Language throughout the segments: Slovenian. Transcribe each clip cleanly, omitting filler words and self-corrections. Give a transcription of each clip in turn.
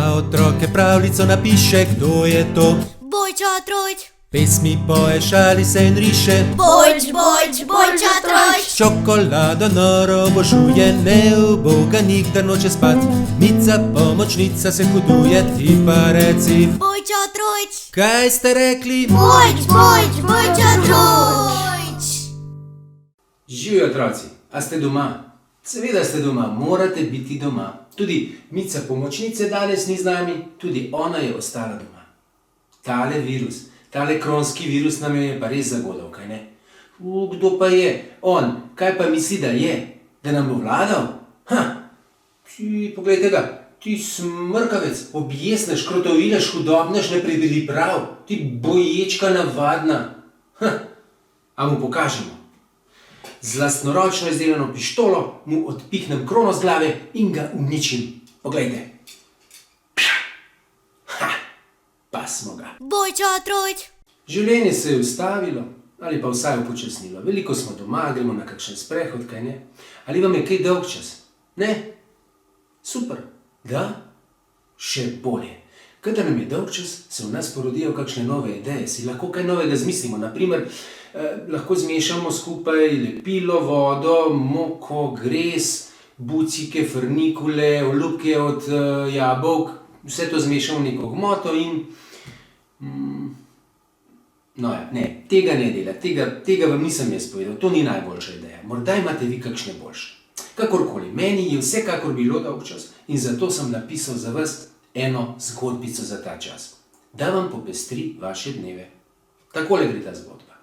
za otroke pravljico napiše, kdo je to? Bojča Trojč. Pesmi poje, šali se in riše. Bojča Trojč. Čokolado noro obožuje, ne uboga, nikdar noče spat. Mica pomočnica se huduje, ti pa reci. Bojča Trojč. Kaj ste rekli? Bojča Trojč. Živjo otroci, a ste doma? Seveda ste doma, morate biti doma. Tudi Mica pomočnice danes ni z nami, tudi ona je ostala doma. Tale virus, tale kronski virus nam je pa res zagodal, kaj ne? Kdo pa je? On, kaj pa misli, da je? Da nam bo vladal? Ti, poglejte ga, ti smrkavec, objesnež, krotovilež, hudobnež, ne prebili prav, ti boječka navadna. A mu pokažemo. Z lastnoročno izdelano pištolo mu odpihnem krono z glave in ga uničim. Poglejte. Pa smo ga. Bojča Trojč. Življenje se je ustavilo, ali pa vsaj upočasnilo. Veliko smo doma, gremo na kakšen sprehod, kaj ne? Ali vam je kaj dolg čas? Ne? Super. Da? Še bolje. Kadar nam je dolg čas, se v nas porodijo kakšne nove ideje, si lahko kaj novega zmislimo. Naprimer, lahko zmešamo skupaj lepilo, vodo, moko, gres, bucike, frnikule, olupke od jabolk. Vse to zmešamo v neko gmoto in... No ja, ne, tega ne dela, tega vam nisem jaz povedal, to ni najboljša ideja. Morda imate vi kakšne boljše. Kakorkoli, meni je vsekakor bilo dolg čas in zato sem napisal za vas eno zgodbico za ta čas, da vam popestri vaše dneve. Takole gre ta zgodba.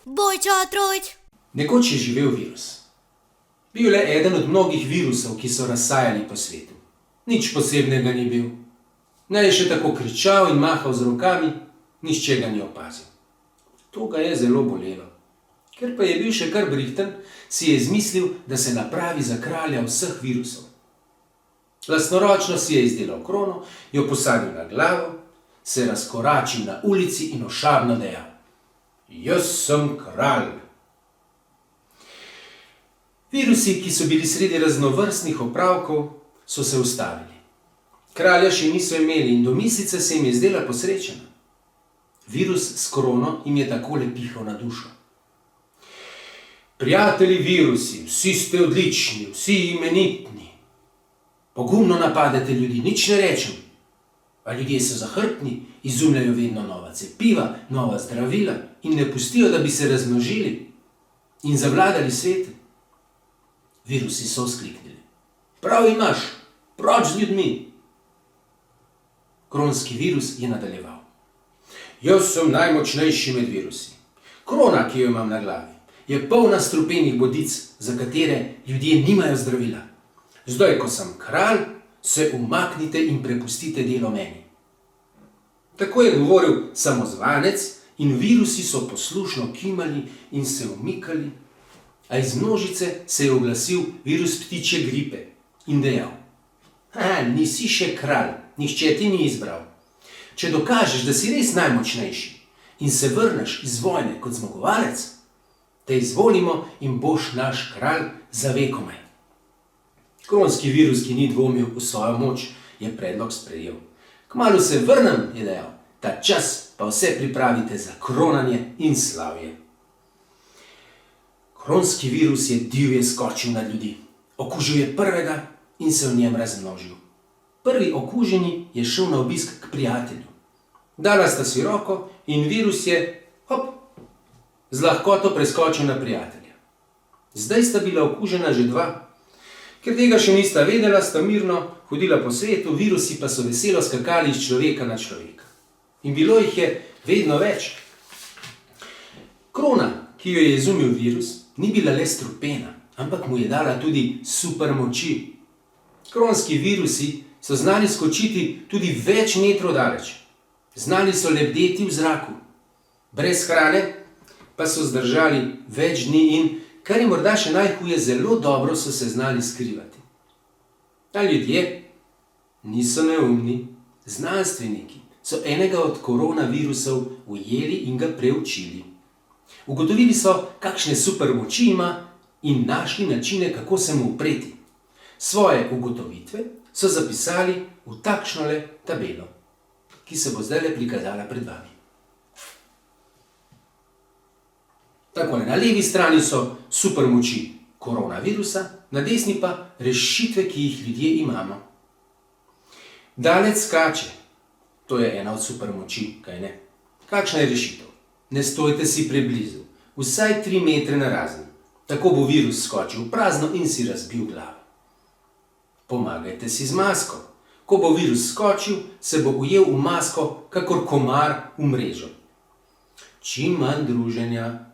Bojča Trojč. Nekoč je živel virus. Bil je eden od mnogih virusov, ki so razsajali po svetu. Nič posebnega ni bil. Ne je še tako kričal in mahal z rokami, nišče ga ni opazil. To ga je zelo bolelo. Ker pa je bil še kar brihten, si je izmislil, da se napravi za kralja vseh virusov. Lastnoročno si je izdelal krono, jo posadil na glavo, se razkoračil na ulici in ošabno dejal: Jaz sem kralj. Virusi, ki so bili sredi raznovrstnih opravkov, so se ustavili. Kralja še niso imeli in domislica se jim je zdela posrečena. Virus s krono jim je takole pihal na dušo. Prijatelji virusi, vsi ste odlični, vsi imenitni. Pogumno napadete ljudi, nič ne rečem. A ljudje so zahrbtni, izumljajo vedno nova cepiva, nova zdravila in ne pustijo, da bi se razmnožili in zavladali svetu. Virusi so vzkliknili: Prav imaš, proč z ljudmi. Kronski virus je nadaljeval: Jaz sem najmočnejši med virusi. Krona, ki jo imam na glavi, je polna strupenih bodic, za katere ljudje nimajo zdravila. Zdaj, ko sem kralj, se umaknite in prepustite delo meni. Tako je govoril samozvanec in virusi so poslušno kimali in se umikali, a iz množice se je oglasil virus ptičje gripe in dejal: Nisi še kralj, nihče ti ni izbral. Če dokažeš, da si res najmočnejši in se vrneš iz vojne kot zmagovalec, te izvolimo in boš naš kralj za vekomaj. Kronski virus, ki ni dvomil v svojo moč, je predlog sprejel. Kmalu se vrnem, je dejal, ta čas pa vse pripravite za kronanje in slavje. Kronski virus je divje skočil nad ljudi. Okužil je prvega in se v njem razmnožil. Prvi okuženi je šel na obisk k prijatelju. Dala sta si roko in virus je, z lahkoto preskočil na prijatelja. Zdaj sta bila okužena že dva. Ker tega še nista vedela, sta mirno hodila po svetu, virusi pa so veselo skakali iz človeka na človeka. In bilo jih je vedno več. Krona, ki jo je izumil virus, ni bila le strupena, ampak mu je dala tudi super moči. Kronski virusi so znali skočiti tudi več metrov daleč. Znali so lebdeti v zraku. Brez hrane pa so zdržali več dni in, kar je morda še najhuje, zelo dobro so se znali skrivati. A ljudje niso neumni. Znanstveniki so enega od koronavirusov ujeli in ga preučili. Ugotovili so, kakšne super moči ima in našli načine, kako se mu upreti. Svoje ugotovitve so zapisali v takšnole tabelo, ki se bo zdaj prikazala pred vami. Takole, na levi strani so supermoči koronavirusa, na desni pa rešitve, ki jih ljudje imamo. Dalec skače, to je ena od supermoči, kaj ne? Kakšna je rešitev? Ne stojte si preblizu, vsaj 3 metre narazen. Tako bo virus skočil v prazno in si razbil glavo. Pomagajte si z masko. Ko bo virus skočil, se bo ujel v masko, kakor komar v mrežo. Čim manj druženja.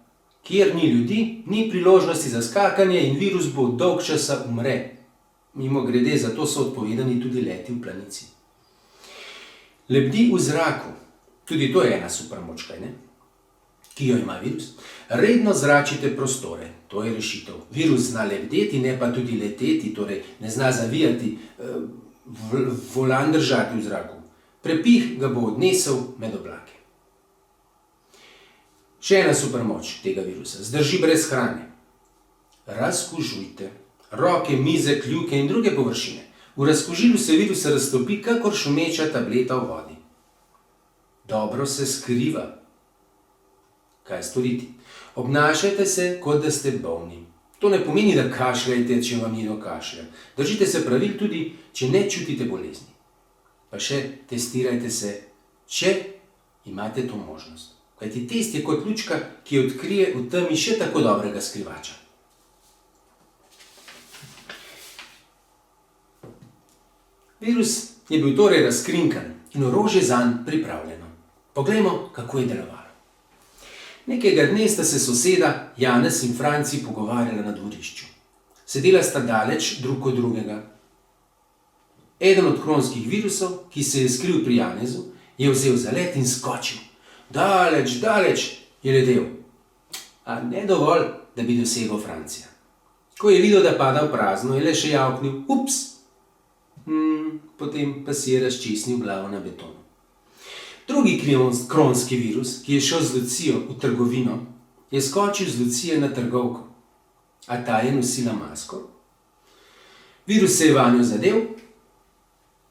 Kjer ni ljudi, ni priložnosti za skakanje in virus bo dolg časa umre. Mimogrede, zato so odpovedani tudi leti v planici. Lebdi v zraku, tudi to je ena supermoč, kaj ne? Ki jo ima virus. Redno zračite prostore, to je rešitev. Virus zna lebdeti, ne pa tudi leteti, torej ne zna zavijati, volan držati v zraku. Prepih ga bo odnesel med oblake. Še ena supermoč tega virusa. Zdrži brez hrane. Razkužujte roke, mize, kljuke in druge površine. V razkužilu se virus raztopi, kakor šumeča tableta v vodi. Dobro se skriva. Kaj storiti? Obnašajte se, kot da ste bolni. To ne pomeni, da kašljajte, če vam ni do kašlja. Držite se pravil tudi, če ne čutite bolezni. Pa še testirajte se, če imate to možnost. Kajti test je kot lučka, ki odkrije v temi še tako dobrega skrivača. Virus je bil torej razkrinkan in orožje zanj pripravljeno. Poglejmo, kako je delovalo. Nekega dne sta se soseda Janez in Franci pogovarjala na dvorišču. Sedela sta daleč drug od drugega. Eden od kronskih virusov, ki se je skril pri Janezu, je vzel zalet in skočil. Daleč, daleč je letel, a ne dovolj, da bi dosegel Francija. Ko je videl, da pada v prazno, je le še javknil, ups, potem pa si je razčesnil glavo na betonu. Drugi kronski virus, ki je šel z Lucijo v trgovino, je skočil z Lucije na trgovko, a ta je nosila masko. Virus se je vanjo zadev,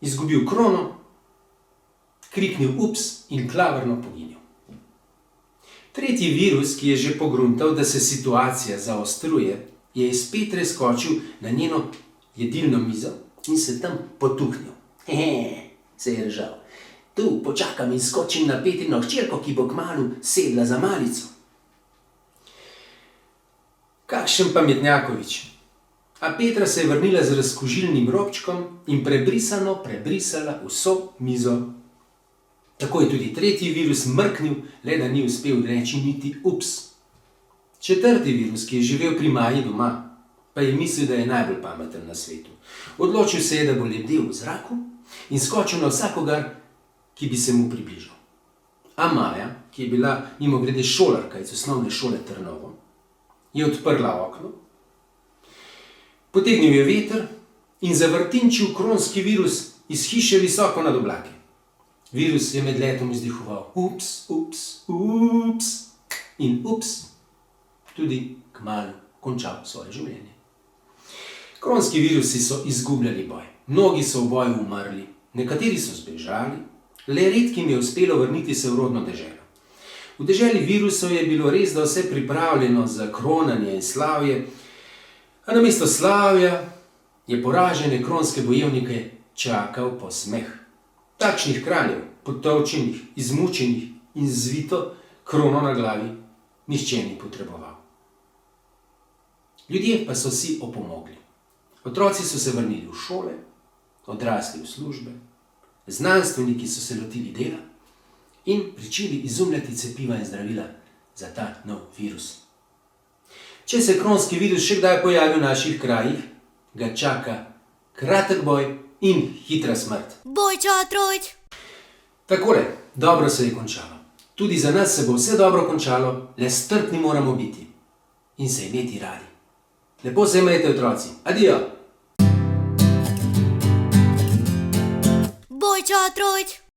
izgubil krono, kriknil ups in klavrno poginil. Tretji virus, ki je že pogruntal, da se situacija zaostruje, je iz Petre skočil na njeno jedilno mizo in se tam potuhnil. Se je režal. Tu počakam in skočim na Petrino hčerko, ki bo kmalu sedla za malico. Kakšen pametnjakovič. A Petra se je vrnila z razkužilnim robčkom in prebrisala vso mizo. Tako je tudi tretji virus mrknil, le da ni uspel reči niti ups. Četrti virus, ki je živel pri Maji doma, pa je mislil, da je najbolj pameten na svetu. Odločil se je, da bo lebdel v zraku in skočil na vsakogar, ki bi se mu približal. A Maja, ki je bila mimogrede šolarka iz osnovne šole Trnovo, je odprla okno, potegnil je veter in zavrtinčil kronski virus iz hiše visoko nad oblaki. Virus je med letom izdihoval ups, ups, ups in ups, tudi kmalu končal svoje življenje. Kronski virusi so izgubljali boj. Mnogi so v boju umrli, nekateri so zbežali, le redkim je uspelo vrniti se v rodno deželo. V deželi virusov je bilo res da vse pripravljeno za kronanje in slavje, a namesto slavja je poražene kronske bojevnike čakal posmeh. Takšnih kraljev, potolčenih, izmučenih in zvito krono na glavi, nihče ni potreboval. Ljudje pa so si opomogli. Otroci so se vrnili v šole, odrasli v službe, znanstveniki so se lotili dela in pričeli izumljati cepiva in zdravila za ta nov virus. Če se kronski virus še kdaj pojavi v naših krajih, ga čaka kratek boj in hitra smrt. Boj, čatrojč! Takole, dobro se je končalo. Tudi za nas se bo vse dobro končalo, le strpni moramo biti in se imeti radi. Lepo se imejte, otroci. Adijo! Boj, čatrojč!